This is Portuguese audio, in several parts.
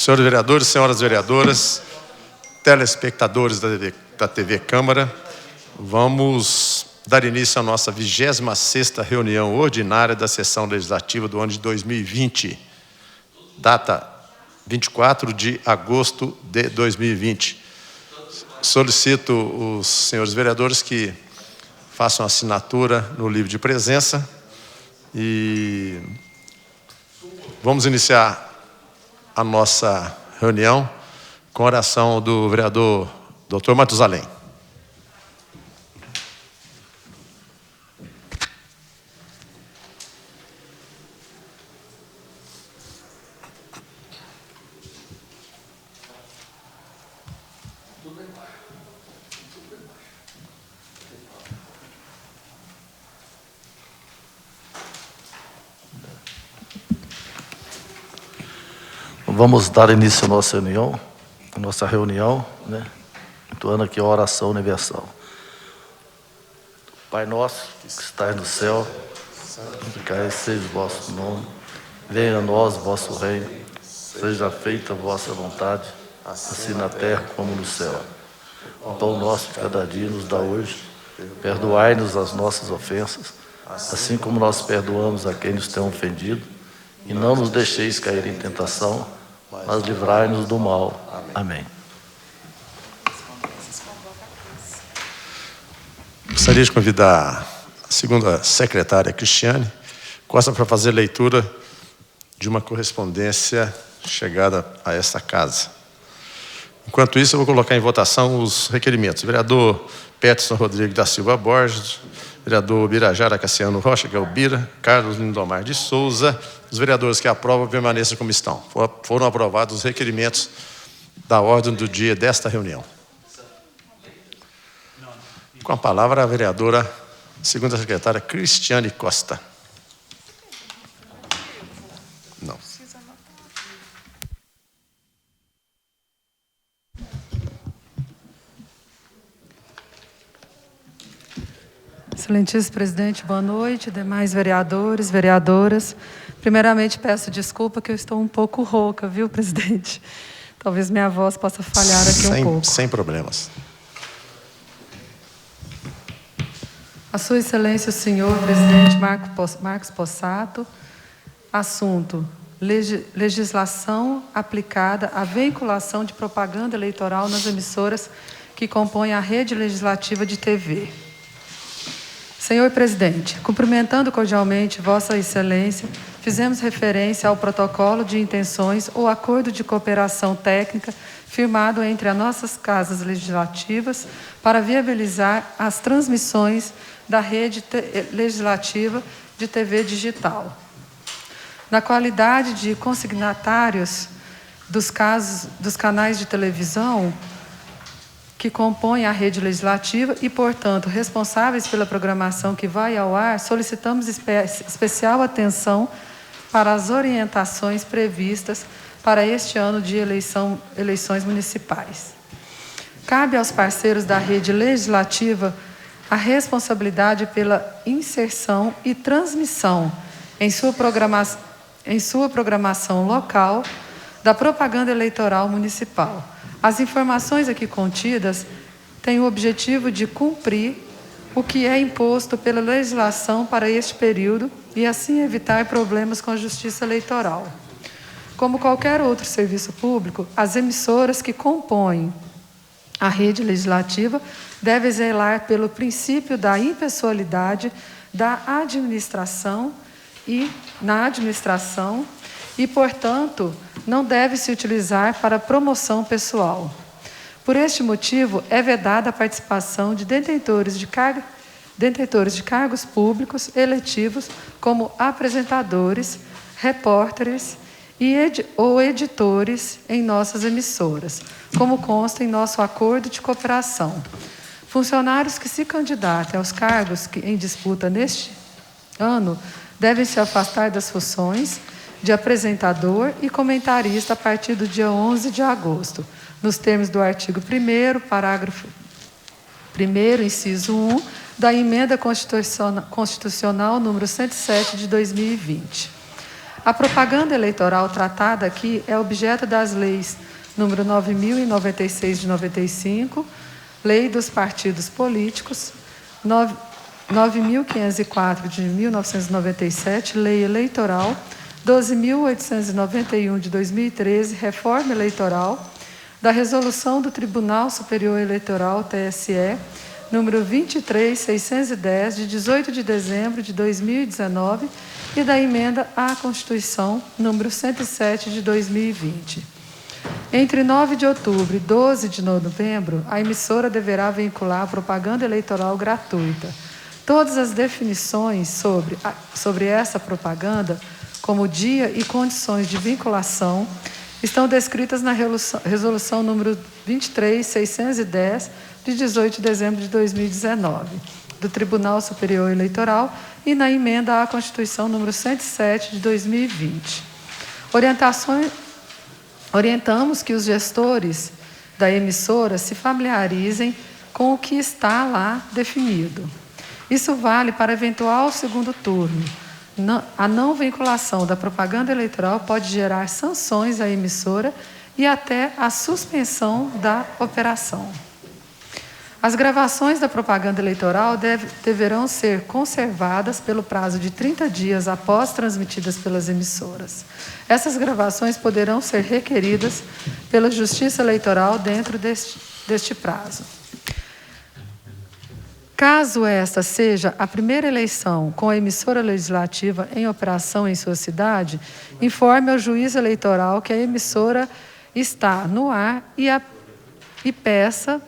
Senhores vereadores, senhoras vereadoras, telespectadores da TV Câmara, vamos dar início à nossa 26ª reunião ordinária da sessão legislativa do ano de 2020, data 24 de agosto de 2020. Solicito os senhores vereadores que façam assinatura no livro de presença e vamos iniciar a nossa reunião com a oração do vereador Dr. Matusalém. Vamos dar início à nossa reunião, né? Entoando aqui a oração universal. Pai nosso, que estais no céu, santificado seja o vosso nome, venha a nós o vosso reino, seja feita a vossa vontade, assim na terra como no céu. O pão nosso de cada dia nos dá hoje, perdoai-nos as nossas ofensas, assim como nós perdoamos a quem nos tem ofendido, e não nos deixeis cair em tentação, mas livrai-nos do mal. Amém. Gostaria de convidar a segunda secretária, Cristiane Costa, para fazer leitura de uma correspondência chegada a esta casa. Enquanto isso, eu vou colocar em votação os requerimentos. Vereador Peterson Rodrigues da Silva Borges, vereador Birajara Cassiano Rocha Galbira, Carlos Lindomar de Souza. Os vereadores que aprovam permaneçam como estão. Foram aprovados os requerimentos da ordem do dia desta reunião. Com a palavra a vereadora, segunda secretária, Cristiane Costa. Não. Excelentíssimo presidente, boa noite, demais vereadores, vereadoras. Primeiramente, peço desculpa que eu estou um pouco rouca, viu, presidente? Talvez minha voz possa falhar aqui um pouco. Sem problemas. A Sua Excelência, o senhor presidente Marcos Possato, assunto: legislação aplicada à veiculação de propaganda eleitoral nas emissoras que compõem a rede legislativa de TV. Senhor presidente, cumprimentando cordialmente Vossa Excelência, fizemos referência ao protocolo de intenções ou acordo de cooperação técnica firmado entre as nossas casas legislativas para viabilizar as transmissões da rede legislativa de TV digital. Na qualidade de consignatários dos canais de televisão que compõem a rede legislativa e, portanto, responsáveis pela programação que vai ao ar, solicitamos especial atenção para as orientações previstas para este ano de eleições municipais. Cabe aos parceiros da rede legislativa a responsabilidade pela inserção e transmissão em sua programação local da propaganda eleitoral municipal. As informações aqui contidas têm o objetivo de cumprir o que é imposto pela legislação para este período e assim evitar problemas com a Justiça Eleitoral. Como qualquer outro serviço público, as emissoras que compõem a rede legislativa devem zelar pelo princípio da impessoalidade da administração e, portanto, não deve se utilizar para promoção pessoal. Por este motivo, é vedada a participação de detentores de cargos públicos eletivos como apresentadores, repórteres ou editores em nossas emissoras, como consta em nosso acordo de cooperação. Funcionários que se candidatem aos cargos em disputa neste ano devem se afastar das funções de apresentador e comentarista a partir do dia 11 de agosto, nos termos do artigo 1º, parágrafo 1º, inciso 1, da Emenda Constitucional número 107 de 2020. A propaganda eleitoral tratada aqui é objeto das leis número 9.096 de 95, Lei dos Partidos Políticos, 9.504 de 1997, Lei Eleitoral, 12.891 de 2013, Reforma Eleitoral, da Resolução do Tribunal Superior Eleitoral, TSE, número 23.610, de 18 de dezembro de 2019, e da Emenda à Constituição, número 107 de 2020. Entre 9 de outubro e 12 de novembro, a emissora deverá vincular a propaganda eleitoral gratuita. Todas as definições sobre essa propaganda, como dia e condições de vinculação, estão descritas na Resolução número 23.610, de 18 de dezembro de 2019, do Tribunal Superior Eleitoral e na Emenda à Constituição número 107 de 2020. Orientamos que os gestores da emissora se familiarizem com o que está lá definido. Isso vale para eventual segundo turno. A não vinculação da propaganda eleitoral pode gerar sanções à emissora e até a suspensão da operação. As gravações da propaganda eleitoral deverão ser conservadas pelo prazo de 30 dias após transmitidas pelas emissoras. Essas gravações poderão ser requeridas pela Justiça Eleitoral dentro deste prazo. Caso esta seja a primeira eleição com a emissora legislativa em operação em sua cidade, informe ao juiz eleitoral que a emissora está no ar e peça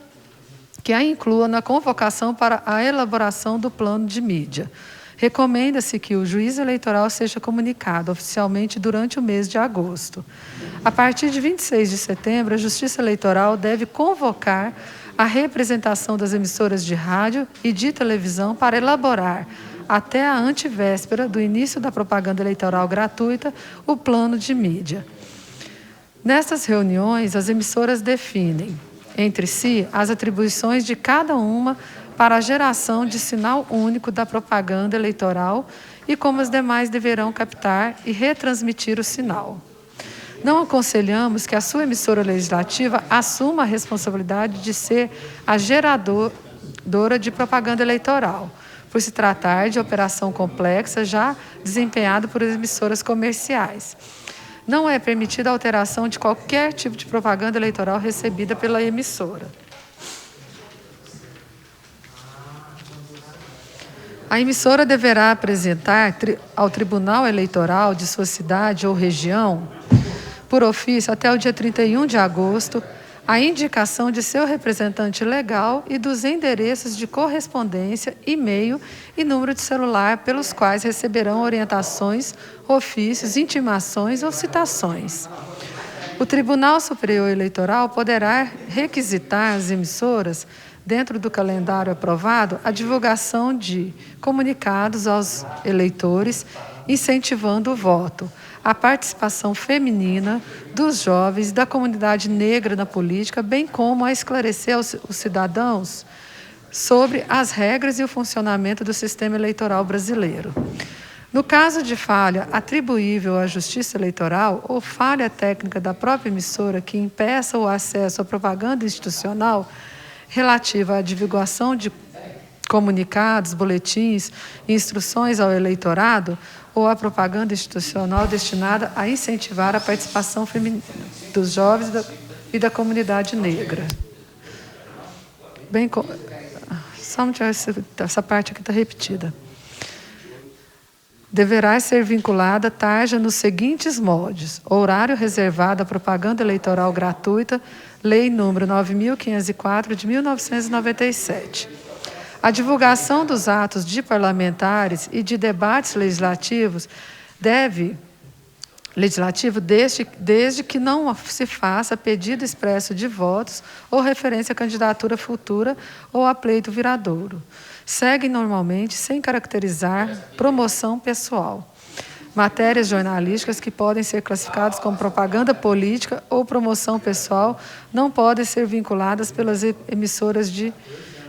que a inclua na convocação para a elaboração do plano de mídia. Recomenda-se que o juiz eleitoral seja comunicado oficialmente durante o mês de agosto. A partir de 26 de setembro, a Justiça Eleitoral deve convocar a representação das emissoras de rádio e de televisão para elaborar, até a antevéspera do início da propaganda eleitoral gratuita, o plano de mídia. Nessas reuniões, as emissoras definem entre si as atribuições de cada uma para a geração de sinal único da propaganda eleitoral e como as demais deverão captar e retransmitir o sinal. Não aconselhamos que a sua emissora legislativa assuma a responsabilidade de ser a geradora de propaganda eleitoral, por se tratar de operação complexa já desempenhada por emissoras comerciais. Não é permitida a alteração de qualquer tipo de propaganda eleitoral recebida pela emissora. A emissora deverá apresentar ao Tribunal Eleitoral de sua cidade ou região, por ofício até o dia 31 de agosto, a indicação de seu representante legal e dos endereços de correspondência, e-mail e número de celular pelos quais receberão orientações, ofícios, intimações ou citações. O Tribunal Superior Eleitoral poderá requisitar às emissoras, dentro do calendário aprovado, a divulgação de comunicados aos eleitores, incentivando o voto, a participação feminina dos jovens, da comunidade negra na política, bem como a esclarecer os cidadãos sobre as regras e o funcionamento do sistema eleitoral brasileiro. No caso de falha atribuível à Justiça Eleitoral ou falha técnica da própria emissora que impeça o acesso à propaganda institucional relativa à divulgação de comunicados, boletins e instruções ao eleitorado, ou a propaganda institucional destinada a incentivar a participação feminina dos jovens e da comunidade negra. Só não tiver essa parte aqui está repetida. Deverá ser vinculada tarja nos seguintes moldes: horário reservado à propaganda eleitoral gratuita, Lei número 9.504 de 1997. A divulgação dos atos de parlamentares e de debates legislativos desde que não se faça pedido expresso de votos ou referência à candidatura futura ou a pleito viradouro. Seguem normalmente sem caracterizar promoção pessoal. Matérias jornalísticas que podem ser classificadas como propaganda política ou promoção pessoal não podem ser vinculadas pelas emissoras de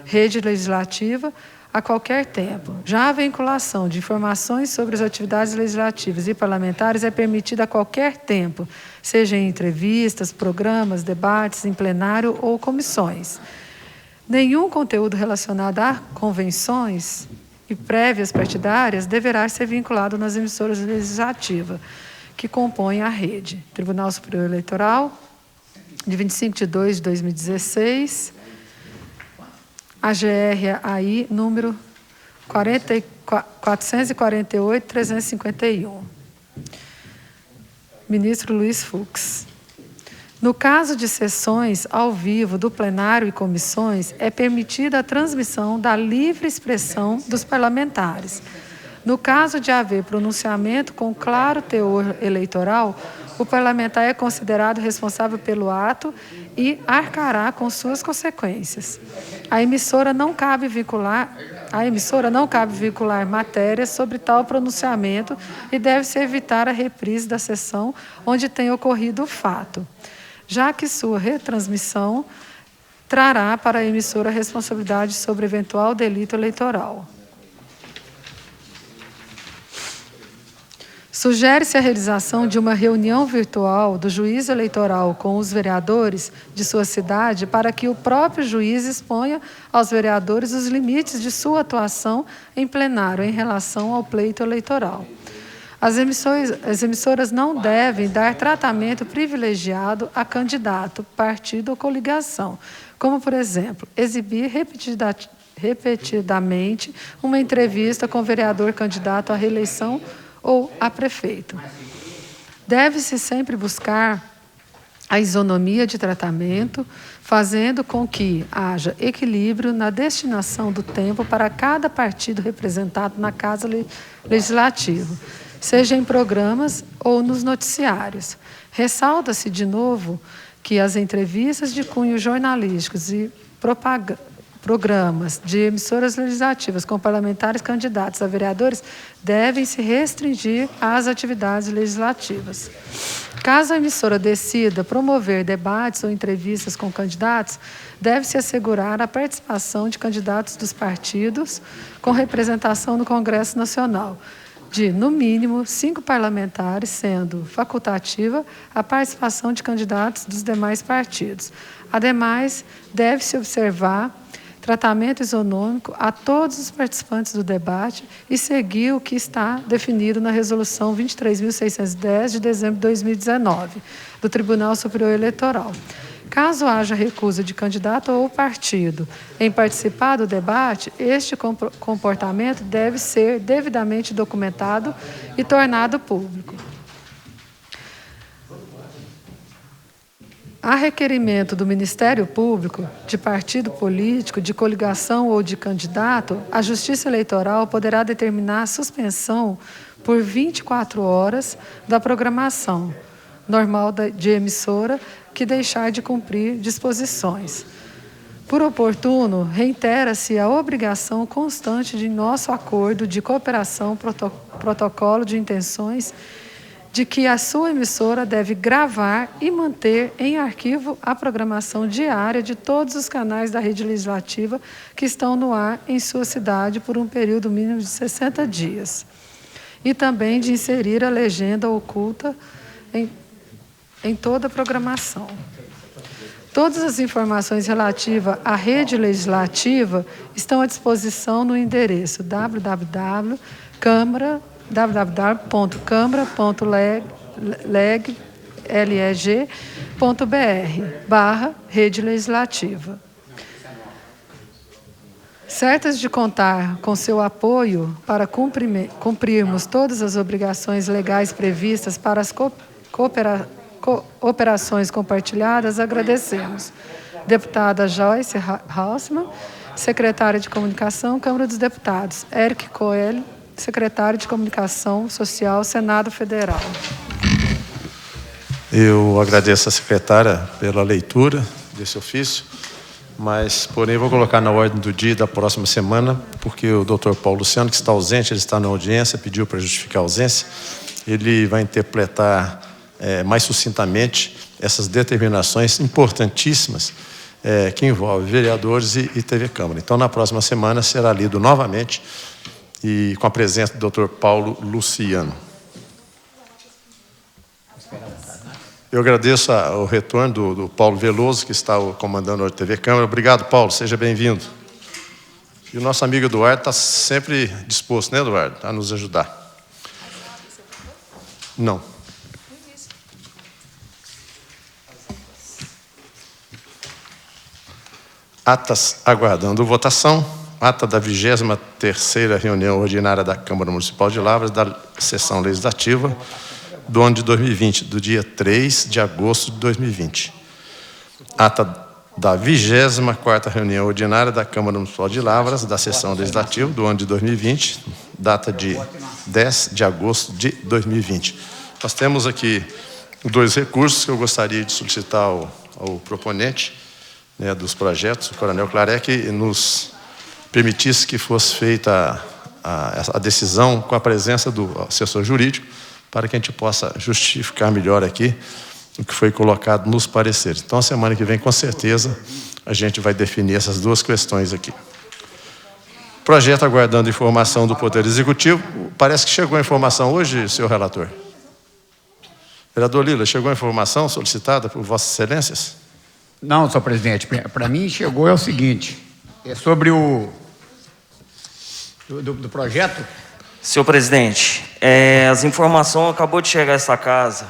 rede legislativa a qualquer tempo. Já a vinculação de informações sobre as atividades legislativas e parlamentares é permitida a qualquer tempo, seja em entrevistas, programas, debates, em plenário ou comissões. Nenhum conteúdo relacionado a convenções e prévias partidárias deverá ser vinculado nas emissoras legislativas que compõem a rede. Tribunal Superior Eleitoral, de 25 de 2 de 2016, AGR-AI, número 448-351. Ministro Luiz Fux. No caso de sessões ao vivo do plenário e comissões, é permitida a transmissão da livre expressão dos parlamentares. No caso de haver pronunciamento com claro teor eleitoral, o parlamentar é considerado responsável pelo ato e arcará com suas consequências. A emissora não cabe vincular matérias sobre tal pronunciamento e deve-se evitar a reprise da sessão onde tenha ocorrido o fato, já que sua retransmissão trará para a emissora a responsabilidade sobre eventual delito eleitoral. Sugere-se a realização de uma reunião virtual do juiz eleitoral com os vereadores de sua cidade para que o próprio juiz exponha aos vereadores os limites de sua atuação em plenário em relação ao pleito eleitoral. As emissoras não devem dar tratamento privilegiado a candidato, partido ou coligação, como, por exemplo, exibir repetidamente uma entrevista com o vereador candidato à reeleição ou a prefeito. Deve-se sempre buscar a isonomia de tratamento, fazendo com que haja equilíbrio na destinação do tempo para cada partido representado na Casa Legislativa, seja em programas ou nos noticiários. Ressalta-se, de novo, que as entrevistas de cunho jornalísticos e programas de emissoras legislativas com parlamentares candidatos a vereadores devem se restringir às atividades legislativas. Caso a emissora decida promover debates ou entrevistas com candidatos, deve-se assegurar a participação de candidatos dos partidos com representação no Congresso Nacional, de, no mínimo, 5 parlamentares, sendo facultativa a participação de candidatos dos demais partidos. Ademais, deve-se observar tratamento isonômico a todos os participantes do debate e seguir o que está definido na Resolução 23.610, de dezembro de 2019, do Tribunal Superior Eleitoral. Caso haja recusa de candidato ou partido em participar do debate, este comportamento deve ser devidamente documentado e tornado público. A requerimento do Ministério Público, de partido político, de coligação ou de candidato, a Justiça Eleitoral poderá determinar a suspensão por 24 horas da programação normal de emissora que deixar de cumprir disposições. Por oportuno, reitera-se a obrigação constante de nosso acordo de cooperação, protocolo de intenções, de que a sua emissora deve gravar e manter em arquivo a programação diária de todos os canais da rede legislativa que estão no ar em sua cidade por um período mínimo de 60 dias. E também de inserir a legenda oculta em toda a programação. Todas as informações relativas à rede legislativa estão à disposição no endereço www.câmara.leg.br/rede legislativa. Certas de contar com seu apoio para cumprirmos todas as obrigações legais previstas para as operações compartilhadas, agradecemos. Deputada Joyce Hausmann, secretária de Comunicação, Câmara dos Deputados. Eric Coelho, secretário de Comunicação Social, Senado Federal. Eu agradeço a secretária pela leitura desse ofício, mas, porém, vou colocar na ordem do dia da próxima semana, porque o doutor Paulo Luciano, que está ausente, ele está na audiência, pediu para justificar a ausência, ele vai interpretar mais sucintamente essas determinações importantíssimas que envolve vereadores e TV Câmara. Então, na próxima semana, será lido novamente e com a presença do Dr. Paulo Luciano. Eu agradeço o retorno do Paulo Veloso, que está comandando a TV Câmara. Obrigado, Paulo. Seja bem-vindo. E o nosso amigo Eduardo está sempre disposto, né, Eduardo, a nos ajudar. Não. Atas aguardando votação. Ata da 23ª reunião ordinária da Câmara Municipal de Lavras, da sessão legislativa, do ano de 2020, do dia 3 de agosto de 2020. Ata da 24ª reunião ordinária da Câmara Municipal de Lavras, da sessão legislativa, do ano de 2020, data de 10 de agosto de 2020. Nós temos aqui 2 recursos que eu gostaria de solicitar ao proponente, né, dos projetos, o Coronel Clarec, nos permitisse que fosse feita a decisão com a presença do assessor jurídico, para que a gente possa justificar melhor aqui o que foi colocado nos pareceres. Então, a semana que vem, com certeza, a gente vai definir essas 2 questões aqui. Projeto aguardando informação do Poder Executivo. Parece que chegou a informação hoje, senhor relator. Vereador Lila, chegou a informação solicitada por Vossas Excelências? Não, senhor presidente. Para mim, chegou é o seguinte. É sobre o... do projeto... Senhor presidente, as informações acabou de chegar a essa casa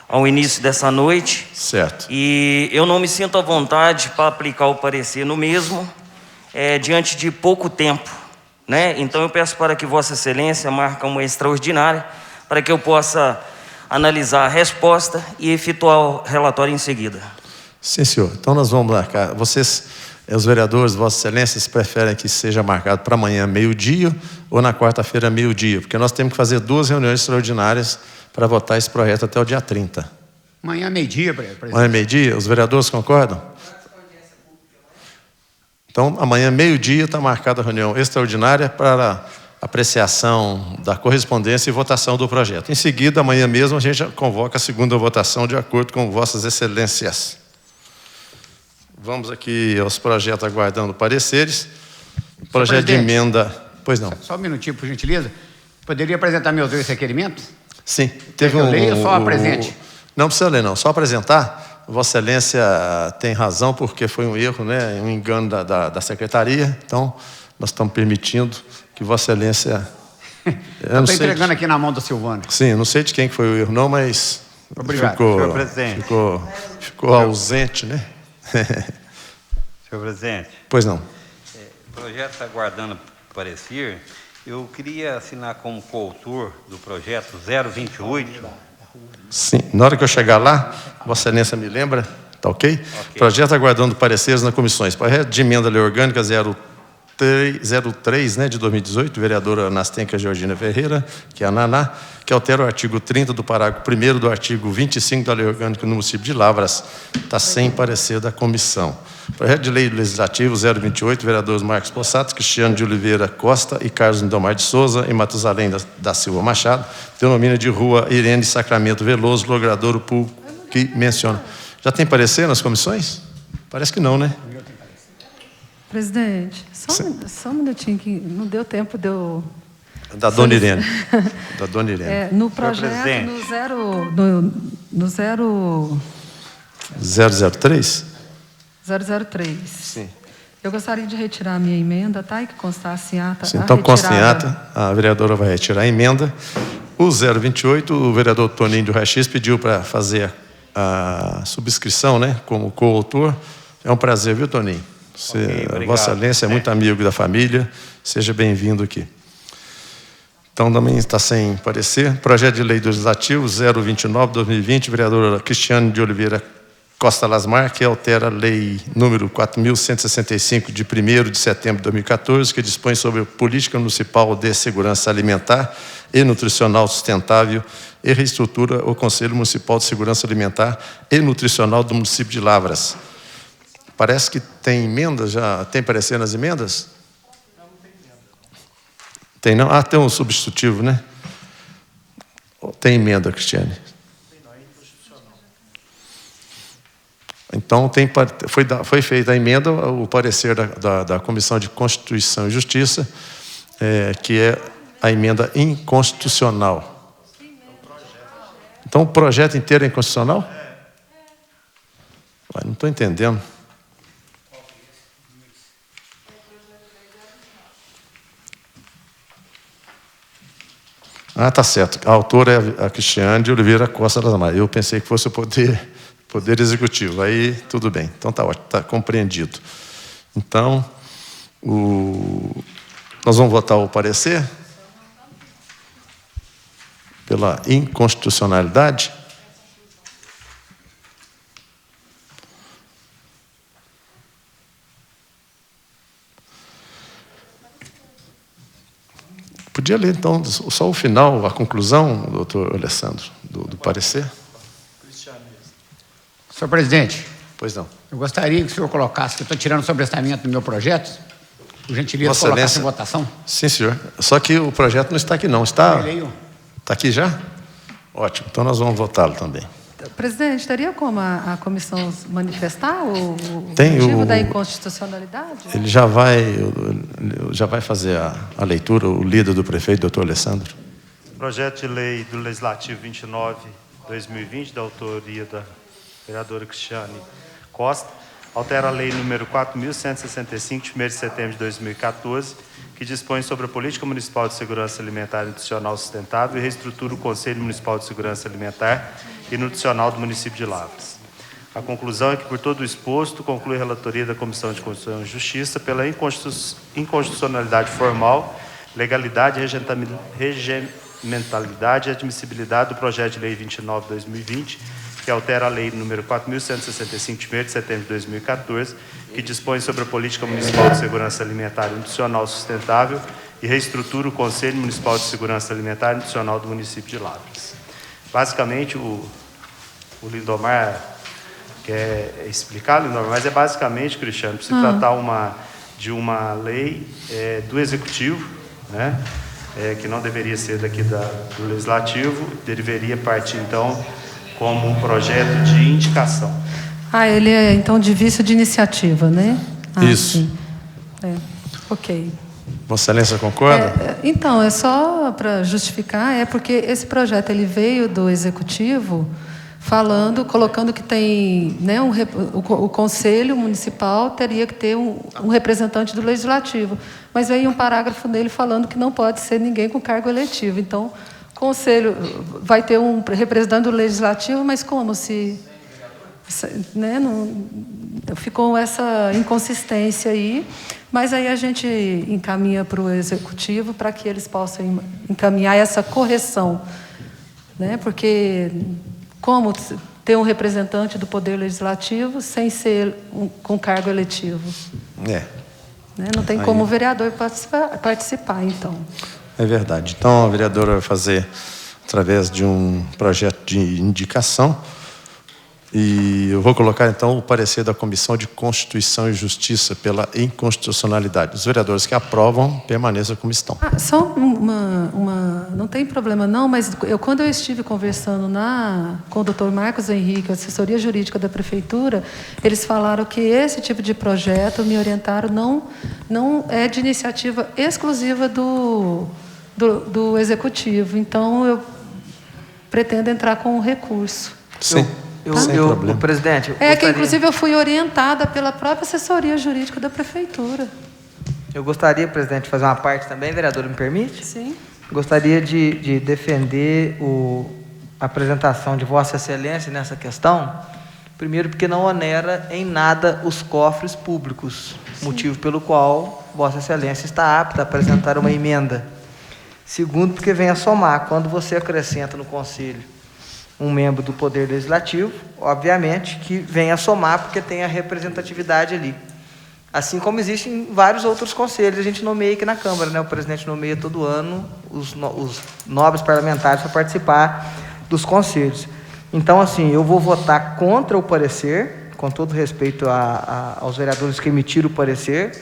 ao início dessa noite. Certo. E eu não me sinto à vontade para aplicar o parecer no mesmo, diante de pouco tempo, né? Então eu peço para que Vossa Excelência marque uma extraordinária para que eu possa analisar a resposta e efetuar o relatório em seguida. Sim, senhor. Então nós vamos marcar. Vocês, os vereadores, Vossas Excelências, preferem que seja marcado para amanhã, meio-dia, ou na quarta-feira, meio-dia? Porque nós temos que fazer 2 reuniões extraordinárias para votar esse projeto até o dia 30. Amanhã, meio-dia, presidente. Amanhã, meio-dia? Os vereadores concordam? Então, amanhã, meio-dia, está marcada a reunião extraordinária para apreciação da correspondência e votação do projeto. Em seguida, amanhã mesmo, a gente convoca a segunda votação de acordo com Vossas Excelências. Vamos aqui aos projetos aguardando pareceres. Projeto de emenda... Pois não. Só um minutinho, por gentileza. Poderia apresentar meus 2 requerimentos? Sim. Teve eu leio, só apresente. Não precisa ler, não. Só apresentar. Vossa Excelência tem razão, porque foi um erro, né? Um engano da secretaria. Então, nós estamos permitindo que Vossa Excelência... Eu estou entregando aqui na mão do Silvano. Sim, não sei de quem que foi o erro, não, mas... Obrigado, senhor presidente. Ficou ausente, né? Senhor presidente. Pois não. O projeto está aguardando parecer. Eu queria assinar como coautor do projeto 028. Sim, na hora que eu chegar lá, Vossa Excelência me lembra, tá ok? Projeto aguardando pareceres nas comissões. Projeto de emenda lei orgânica 03, né, de 2018, vereadora Anastenka Georgina Ferreira, que é a Naná, que altera o artigo 30 do parágrafo 1º do artigo 25 da lei orgânica no município de Lavras, está sem parecer da comissão. Projeto de lei legislativo 028, vereadores Marcos Possato, Cristiano de Oliveira Costa e Carlos Lindomar de Souza e Matusalém da Silva Machado, denomina de rua Irene Sacramento Veloso, logradouro público que menciona. Já tem parecer nas comissões? Parece que não, né? Presidente, só um minutinho, que não deu tempo de eu... Da Dona Irene. Da Dona Irene. No projeto, no 003? 003. Sim. Eu gostaria de retirar a minha emenda, tá? E que constasse em ata. Sim, então, consta em ata, a vereadora vai retirar a emenda. O 028, o vereador Toninho de Rachis pediu para fazer a subscrição, né, como coautor. É um prazer, viu, Toninho? Vossa Excelência é muito amigo da família. Seja bem-vindo aqui. Então, também está sem parecer. Projeto de lei legislativo 029/2020, vereadora Cristiane de Oliveira Costa Lasmar, que altera a lei número 4.165, de 1º de setembro de 2014, que dispõe sobre a política municipal de segurança alimentar e nutricional sustentável e reestrutura o Conselho Municipal de Segurança Alimentar e Nutricional do município de Lavras. Parece que tem emendas, já tem parecer nas emendas? Tem não? Ah, tem um substitutivo, né? Tem emenda, Cristiane. Então, foi feita a emenda, o parecer da Comissão de Constituição e Justiça, que é a emenda inconstitucional. Então, o projeto inteiro é inconstitucional? Não estou entendendo. Ah, tá certo. A autora é a Cristiane de Oliveira Costa das Maia. Eu pensei que fosse o Poder Executivo. Aí, tudo bem. Então, tá ótimo, está compreendido. Então, nós vamos votar o parecer pela inconstitucionalidade. Podia ler, então, só o final, a conclusão, doutor Alessandro, do parecer? Senhor presidente, Pois não. eu gostaria que o senhor colocasse, que eu estou tirando sobrestamento do meu projeto, por gentileza, Vossa colocasse em Excelência. votação. Sim, senhor. Só que o projeto não está aqui, não. Está aqui já? Ótimo. Então, nós vamos votá-lo também. Presidente, teria como a comissão manifestar o Tem motivo o- da inconstitucionalidade? Ele já vai fazer a leitura, o líder do prefeito, doutor Alessandro. Projeto de lei do Legislativo 29/2020, da autoria da vereadora Cristiane Costa, altera a lei número 4.165, de 1º de setembro de 2014, que dispõe sobre a Política Municipal de Segurança Alimentar e Nutricional Sustentável e reestrutura o Conselho Municipal de Segurança Alimentar e Nutricional do município de Lavras. A conclusão é que, por todo o exposto, conclui a relatoria da Comissão de Constituição e Justiça pela inconstitucionalidade formal, legalidade, regimentalidade e admissibilidade do projeto de lei 29/2020, que altera a lei número 4.165, de 1º de setembro de 2014, que dispõe sobre a Política Municipal de Segurança Alimentar e Nutricional Sustentável e reestrutura o Conselho Municipal de Segurança Alimentar e Nutricional do município de Lavras. Basicamente, o Lindomar quer explicar, Lindomar, mas é basicamente, Cristiano, para se tratar de uma lei do Executivo, né, que não deveria ser daqui do Legislativo, deveria partir, então, como um projeto de indicação. Ele é, então, de vício de iniciativa, né? Isso. Sim. Ok. Vossa Excelência concorda? Então, é só para justificar, porque esse projeto ele veio do Executivo colocando que tem, né, o Conselho Municipal teria que ter um representante do Legislativo, mas veio um parágrafo nele falando que não pode ser ninguém com cargo eletivo. Então, o Conselho vai ter um representante do Legislativo, mas como se... né, ficou essa inconsistência aí, mas aí a gente encaminha para o Executivo para que eles possam encaminhar essa correção, né, porque como ter um representante do Poder Legislativo sem ser com cargo eletivo? Né, não tem como o vereador participar, então. É verdade. Então, a vereadora vai fazer através de um projeto de indicação. E eu vou colocar, então, o parecer da Comissão de Constituição e Justiça pela inconstitucionalidade. Os vereadores que aprovam, permaneçam como estão. Só não tem problema não, mas quando eu estive conversando com o Dr. Marcos Henrique, a assessoria jurídica da Prefeitura, eles falaram que esse tipo de projeto, me orientaram, não é de iniciativa exclusiva do Executivo. Então, eu pretendo entrar com um recurso. Sim. O presidente... Que inclusive eu fui orientada pela própria assessoria jurídica da Prefeitura. Eu gostaria, presidente, de fazer uma parte também, vereador, me permite? Sim. Gostaria de defender a apresentação de Vossa Excelência nessa questão, primeiro porque não onera em nada os cofres públicos, motivo pelo qual Vossa Excelência está apta a apresentar uma emenda. Segundo, porque vem a somar, quando você acrescenta no Conselho um membro do Poder Legislativo, obviamente que vem a somar porque tem a representatividade ali. Assim como existem vários outros conselhos, a gente nomeia aqui na Câmara, né? O presidente nomeia todo ano os nobres parlamentares para participar dos conselhos. Então, assim, eu vou votar contra o parecer, com todo respeito aos vereadores que emitiram o parecer,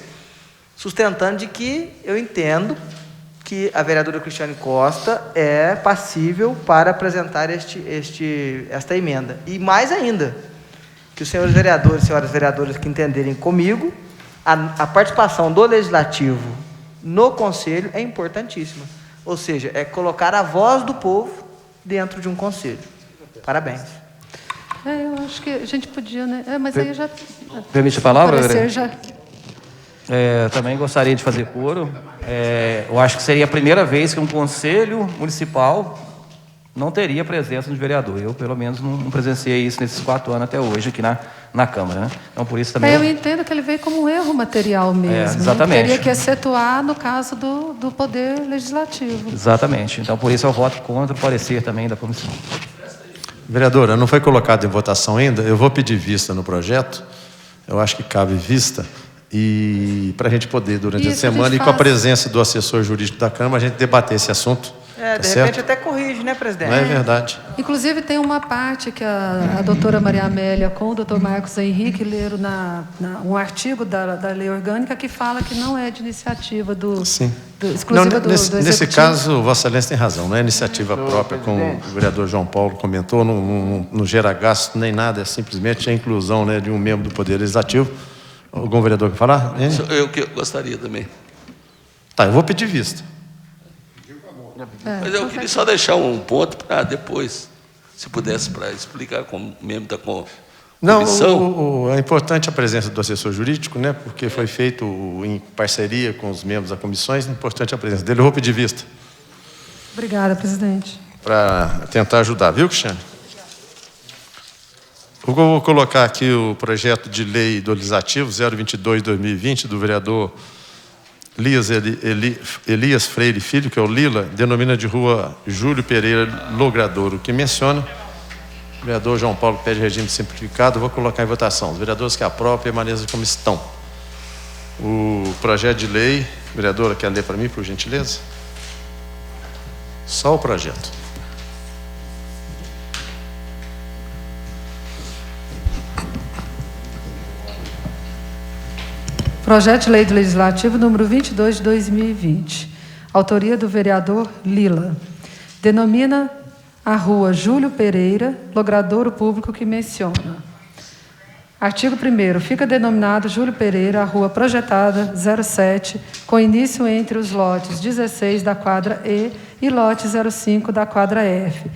sustentando de que eu entendo que a vereadora Cristiane Costa é passível para apresentar esta emenda. E mais ainda, que os senhores vereadores e senhoras vereadoras que entenderem comigo, a participação do Legislativo no Conselho é importantíssima. Ou seja, é colocar a voz do povo dentro de um Conselho. Parabéns. Eu acho que a gente podia, né? Mas aí já... Permite a palavra, parecer já... Também gostaria de fazer coro. Eu acho que seria a primeira vez que um conselho municipal não teria presença de vereador. Eu, pelo menos, não presenciei isso nesses 4 anos até hoje aqui na Câmara, né? Então, por isso também... Eu entendo que ele veio como um erro material mesmo. Exatamente. Teria que excetuar no caso do Poder Legislativo. Exatamente. Então, por isso eu voto contra o parecer também da comissão. Vereadora, não foi colocado em votação ainda. Eu vou pedir vista no projeto. Eu acho que cabe vista. E para a gente poder, durante a semana, e com a presença do assessor jurídico da Câmara, a gente debater esse assunto. De repente até corrige, né, presidente? Não é verdade. Inclusive, tem uma parte que a doutora Maria Amélia com o doutor Marcos Henrique leram um artigo da lei orgânica que fala que não é de iniciativa exclusiva do Executivo. Nesse caso, Vossa Excelência tem razão, não é iniciativa própria, como o vereador João Paulo comentou, não gera gasto nem nada, é simplesmente a inclusão, né, de um membro do Poder Legislativo. Algum vereador quer falar? Eu que gostaria também. Tá, eu vou pedir vista. Mas eu queria só deixar um ponto para depois, se pudesse, para explicar como membro da comissão. Não, é importante a presença do assessor jurídico, né? Porque foi feito em parceria com os membros das comissões, é importante a presença dele. Eu vou pedir vista. Obrigada, presidente. Para tentar ajudar, viu, Cristiane? Eu vou colocar aqui o projeto de lei do Legislativo 022/2020 do vereador Elias Freire Filho, que é o Lila, denomina de rua Júlio Pereira Logradouro, que menciona. O vereador João Paulo pede regime simplificado. Vou colocar em votação. Os vereadores que aprovam permaneçam como estão. O projeto de lei, vereadora, quer ler para mim, por gentileza? Só o projeto. Projeto de lei do Legislativo número 22 de 2020. Autoria do vereador Lila. Denomina a rua Júlio Pereira, logradouro público que menciona. Artigo 1º. Fica denominado Júlio Pereira a rua projetada 07, com início entre os lotes 16 da quadra E e lote 05 da quadra F,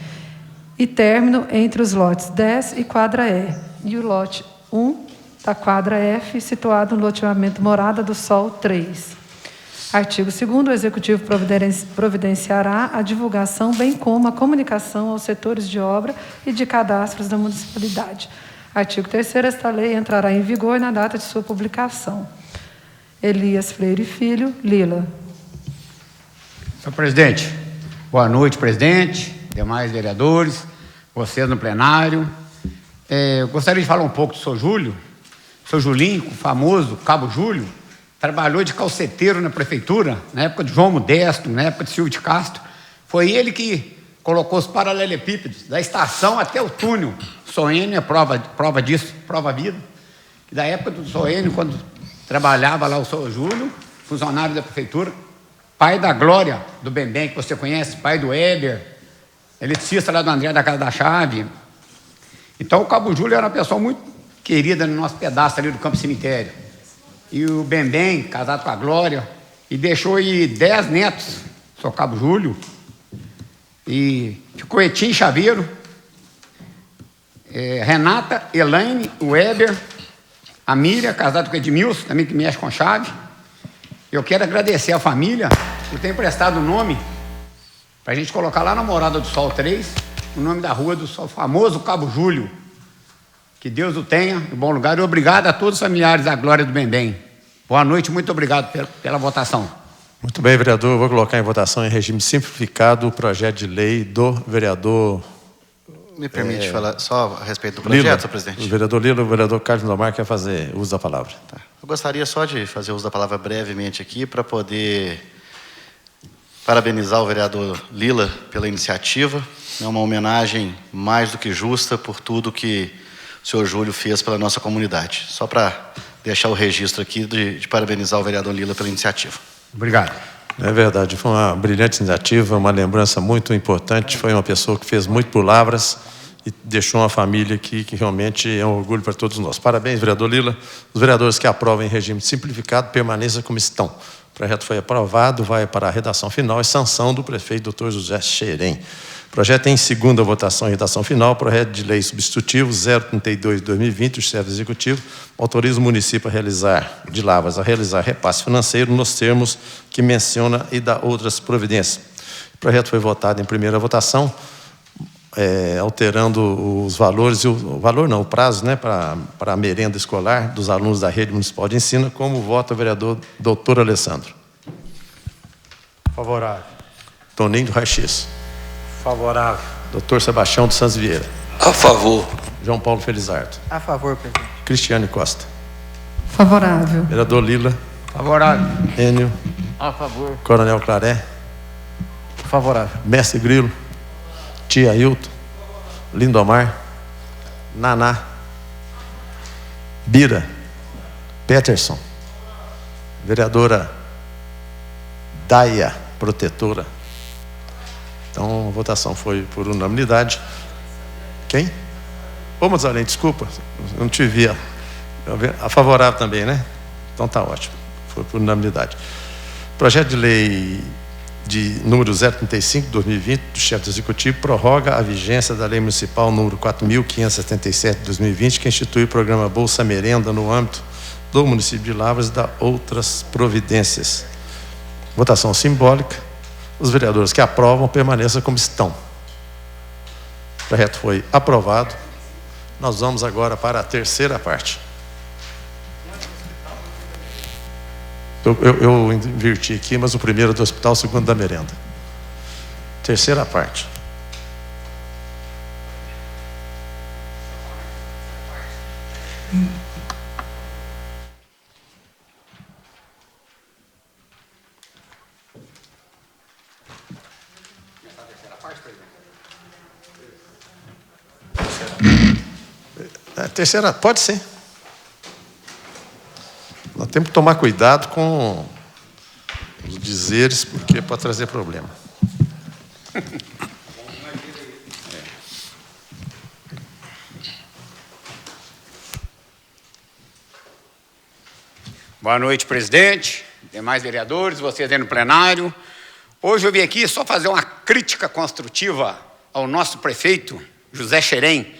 e término entre os lotes 10 e quadra E, e o lote 1 da quadra F, situado no loteamento Morada do Sol 3. Artigo 2º. O Executivo providenciará a divulgação, bem como a comunicação aos setores de obra e de cadastros da municipalidade. Artigo 3º. Esta lei entrará em vigor na data de sua publicação. Elias Freire Filho, Lila. Senhor presidente, boa noite, presidente, demais vereadores, vocês no plenário. Eu gostaria de falar um pouco do senhor Júlio. O senhor Julinho, o famoso Cabo Júlio, trabalhou de calceteiro na prefeitura, na época de João Modesto, na época de Silvio de Castro. Foi ele que colocou os paralelepípedos da estação até o túnel. Soênio é prova disso, prova vida. E da época do Soênio, quando trabalhava lá o senhor Júlio, funcionário da prefeitura, pai da Glória, do Bembem, que você conhece, pai do Éber, eletricista lá do André da Casa da Chave. Então o Cabo Júlio era uma pessoa muito querida no nosso pedaço ali do Campo Cemitério. E o Bembem, casado com a Glória, e deixou aí 10 netos, seu Cabo Júlio, e ficou Etim Chaveiro, Renata, Elaine, o Weber, a Miriam, casado com o Edmilson, também que mexe com chave. Eu quero agradecer à família por ter emprestado o nome para a gente colocar lá na Morada do Sol 3, o nome da rua do Sol, famoso Cabo Júlio. Que Deus o tenha em bom lugar. E obrigado a todos os familiares da Glória do Bembem. Boa noite, muito obrigado pela votação. Muito bem, vereador. Eu vou colocar em votação em regime simplificado o projeto de lei do vereador... Me permite falar só a respeito do projeto, Lila, senhor presidente? O vereador Lila, o vereador Carlos Lomar quer fazer uso da palavra. Tá. Eu gostaria só de fazer uso da palavra brevemente aqui para poder parabenizar o vereador Lila pela iniciativa. É uma homenagem mais do que justa por tudo que o senhor Júlio fez pela nossa comunidade. Só para deixar o registro aqui de parabenizar o vereador Lila pela iniciativa. Obrigado. É verdade, foi uma brilhante iniciativa, uma lembrança muito importante. Foi uma pessoa que fez muito por Lavras e deixou uma família aqui que realmente é um orgulho para todos nós. Parabéns, vereador Lila. Os vereadores que aprovam em regime simplificado permaneçam como estão. O projeto foi aprovado, vai para a redação final e sanção do prefeito Dr. José Xerém. O projeto em segunda votação e redação final, projeto de lei substitutivo 032/2020, do chefe executivo, autoriza o município de Lavras a realizar repasse financeiro nos termos que menciona e dá outras providências. O projeto foi votado em primeira votação, alterando os valores, o prazo, né, para a merenda escolar dos alunos da rede municipal de ensino, como vota o vereador doutor Alessandro. Favorável. Toninho do Raix. Favorável. Doutor Sebastião dos Santos Vieira. A favor. João Paulo Felizardo. A favor, presidente. Cristiane Costa. Favorável. Vereador Lila. Favorável. Enio. A favor. Coronel Claré. Favorável. Mestre Grilo. Tia Ailton. Lindomar. Naná. Bira. Peterson. Vereadora Daia, protetora. Então, a votação foi por unanimidade. Quem? Ô, Mazalém, desculpa, eu não te vi. A favorável também, né? Então tá ótimo. Foi por unanimidade. Projeto de lei de número 035/2020, do chefe do executivo, prorroga a vigência da lei municipal número 4.577/2020, que institui o programa Bolsa Merenda no âmbito do município de Lavras e dá outras providências. Votação simbólica. Os vereadores que aprovam permaneçam como estão. O projeto foi aprovado. Nós vamos agora para a terceira parte. Eu inverti aqui, mas o primeiro é do hospital, o segundo da merenda. Terceira parte. Terceira, pode ser. Nós temos que tomar cuidado com os dizeres, porque pode trazer problema. Boa noite, presidente, demais vereadores, vocês aí no plenário. Hoje eu vim aqui só fazer uma crítica construtiva ao nosso prefeito, José Xerém.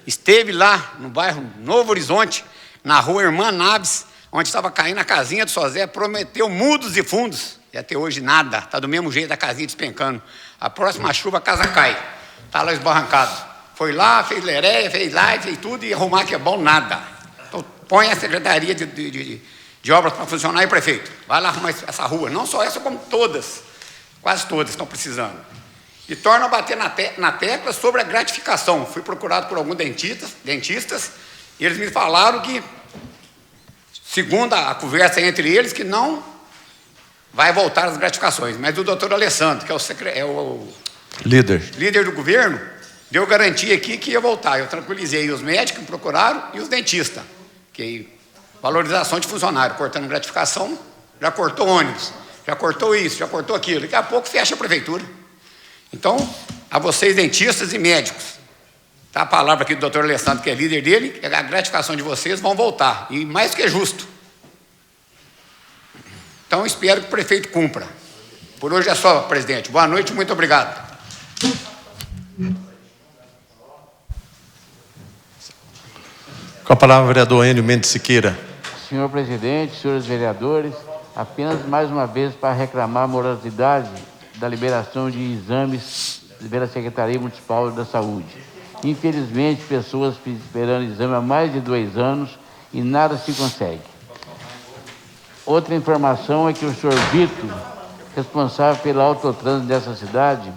Esteve lá no bairro Novo Horizonte, na rua Irmã Naves, onde estava caindo a casinha do Sozé, prometeu mundos e fundos, e até hoje nada, está do mesmo jeito a casinha despencando. A próxima chuva a casa cai, está lá esbarrancado. Foi lá, fez leréia, fez live, fez tudo, e arrumar que é bom, nada. Então põe a Secretaria de Obras para funcionar, e prefeito, vai lá arrumar essa rua, não só essa, como todas, quase todas estão precisando. E torna a bater na tecla sobre a gratificação. Fui procurado por alguns dentistas, e eles me falaram que, segundo a conversa entre eles, que não vai voltar as gratificações. Mas o doutor Alessandro, que é o líder do governo, deu garantia aqui que ia voltar. Eu tranquilizei os médicos que me procuraram e os dentistas. Que valorização de funcionário, cortando gratificação, já cortou ônibus, já cortou isso, já cortou aquilo. Daqui a pouco fecha a prefeitura. Então, a vocês dentistas e médicos, tá a palavra aqui do doutor Alessandro, que é líder dele, a gratificação de vocês vão voltar, e mais que justo. Então, espero que o prefeito cumpra. Por hoje é só, presidente. Boa noite, muito obrigado. Com a palavra, o vereador Enio Mendes Siqueira. Senhor presidente, senhores vereadores, apenas mais uma vez para reclamar a morosidade da liberação de exames pela Secretaria Municipal da Saúde. Infelizmente, pessoas esperando exame há mais de 2 anos e nada se consegue. Outra informação é que o senhor Vitor, responsável pelo autotrânsito dessa cidade,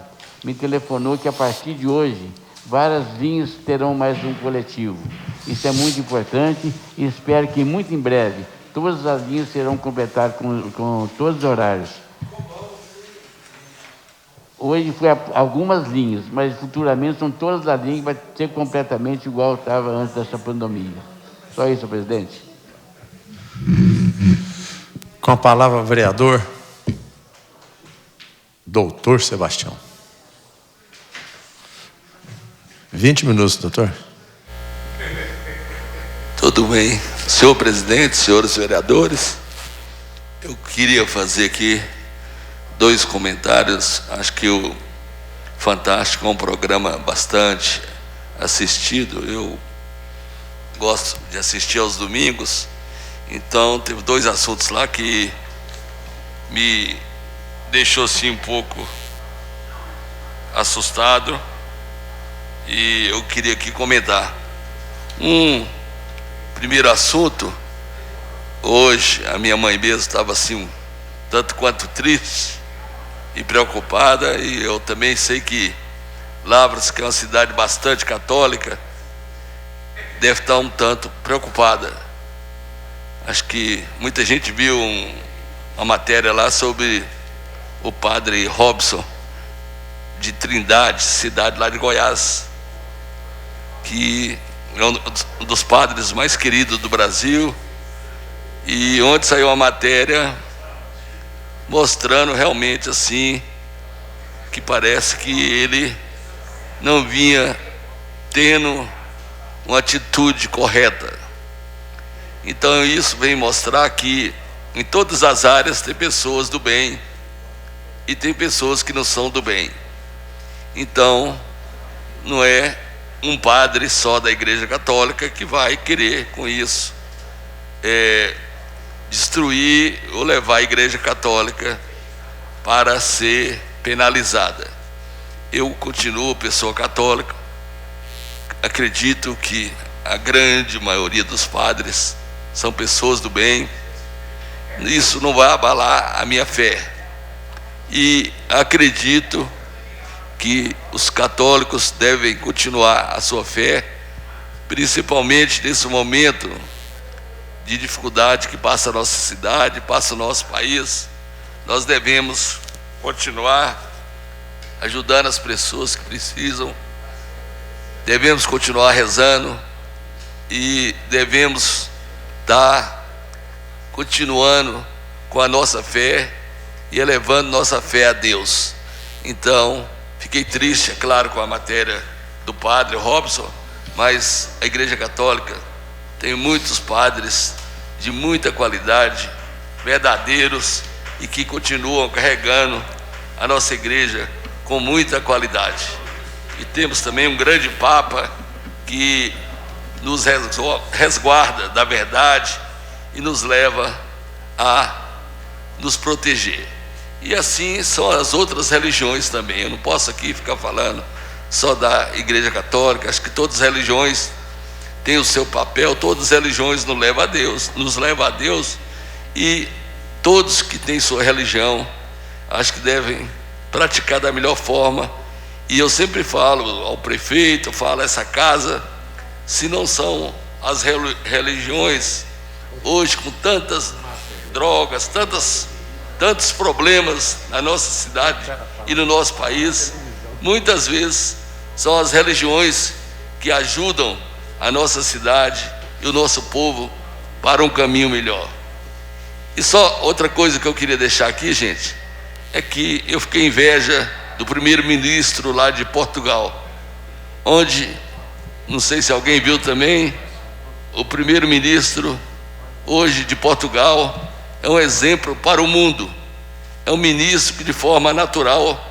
me telefonou que a partir de hoje várias linhas terão mais um coletivo. Isso é muito importante e espero que muito em breve todas as linhas serão completadas com todos os horários. Hoje foi algumas linhas, mas futuramente são todas as linhas que vai ser completamente igual estava antes dessa pandemia. Só isso, presidente. Com a palavra, o vereador doutor Sebastião. 20 minutos, doutor. Tudo bem. Senhor presidente, senhores vereadores, eu queria fazer aqui 2 comentários. Acho que o Fantástico é um programa bastante assistido. Eu gosto de assistir aos domingos. Então, teve 2 assuntos lá que me deixou assim um pouco assustado e eu queria aqui comentar. Primeiro assunto, hoje a minha mãe mesmo estava assim, tanto quanto triste e preocupada, e eu também sei que Lavras, que é uma cidade bastante católica, deve estar um tanto preocupada. Acho que muita gente viu uma matéria lá sobre o padre Robson, de Trindade, cidade lá de Goiás, que é um dos padres mais queridos do Brasil, e onde saiu uma matéria mostrando realmente assim, que parece que ele não vinha tendo uma atitude correta. Então isso vem mostrar que em todas as áreas tem pessoas do bem e tem pessoas que não são do bem. Então não é um padre só da Igreja Católica que vai querer com isso destruir ou levar a Igreja Católica para ser penalizada. Eu continuo pessoa católica, acredito que a grande maioria dos padres são pessoas do bem. Isso não vai abalar a minha fé, e acredito que os católicos devem continuar a sua fé, principalmente nesse momento de dificuldade que passa a nossa cidade, passa o nosso país. Nós devemos continuar ajudando as pessoas que precisam, devemos continuar rezando e devemos estar continuando com a nossa fé e elevando nossa fé a Deus. Então, fiquei triste, é claro, com a matéria do padre Robson, mas a Igreja Católica tem muitos padres de muita qualidade, verdadeiros, e que continuam carregando a nossa igreja com muita qualidade. E temos também um grande Papa que nos resguarda da verdade e nos leva a nos proteger. E assim são as outras religiões também. Eu não posso aqui ficar falando só da Igreja Católica. Acho que todas as religiões têm o seu papel, todas as religiões nos levam a Deus, e todos que têm sua religião, acho que devem praticar da melhor forma. E eu sempre falo ao prefeito, falo a essa casa, se não são as religiões, hoje com tantas drogas, tantos problemas na nossa cidade e no nosso país, muitas vezes são as religiões que ajudam a nossa cidade e o nosso povo para um caminho melhor. E só outra coisa que eu queria deixar aqui, gente, é que eu fiquei inveja do primeiro-ministro lá de Portugal, onde, não sei se alguém viu também, o primeiro-ministro hoje de Portugal é um exemplo para o mundo. É um ministro que de forma natural,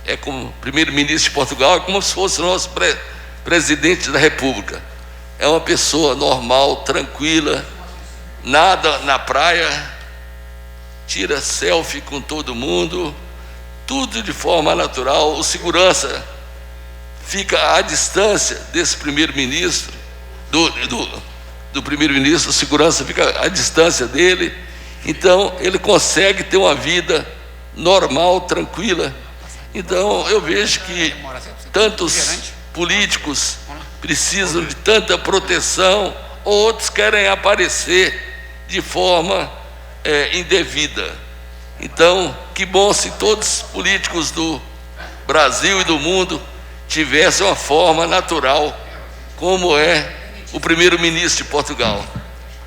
é como primeiro-ministro de Portugal, é como se fosse o nosso presidente da República. É uma pessoa normal, tranquila, nada na praia, tira selfie com todo mundo, tudo de forma natural. O segurança fica à distância desse primeiro-ministro, do primeiro-ministro, o segurança fica à distância dele. Então ele consegue ter uma vida normal, tranquila. Então eu vejo que tantos políticos precisam de tanta proteção, outros querem aparecer de forma indevida. Então, que bom se todos os políticos do Brasil e do mundo tivessem uma forma natural, como é o primeiro-ministro de Portugal.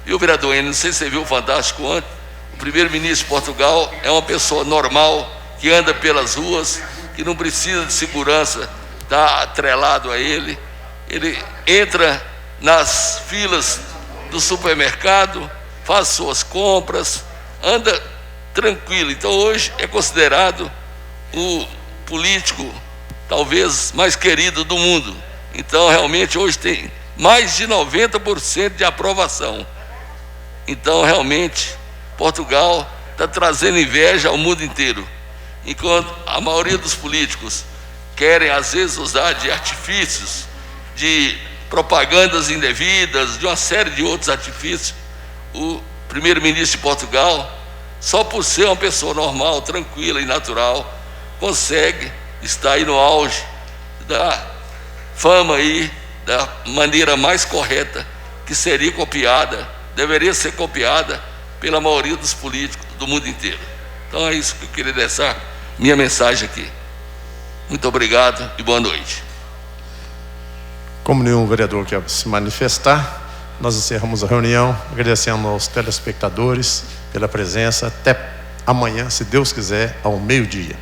E o vereador Enio, não sei se você viu o Fantástico ontem, o primeiro-ministro de Portugal é uma pessoa normal, que anda pelas ruas, que não precisa de segurança, está atrelado a ele, ele entra nas filas do supermercado, faz suas compras, anda tranquilo. Então hoje é considerado o político talvez mais querido do mundo. Então realmente hoje tem mais de 90% de aprovação. Então realmente Portugal está trazendo inveja ao mundo inteiro. Enquanto a maioria dos políticos querem às vezes usar de artifícios, de propagandas indevidas, de uma série de outros artifícios, o primeiro-ministro de Portugal, só por ser uma pessoa normal, tranquila e natural, consegue estar aí no auge da fama aí, da maneira mais correta, que seria copiada, deveria ser copiada pela maioria dos políticos do mundo inteiro. Então é isso que eu queria deixar minha mensagem aqui. Muito obrigado e boa noite. Como nenhum vereador quer se manifestar, nós encerramos a reunião, agradecendo aos telespectadores pela presença. Até amanhã, se Deus quiser, ao meio-dia.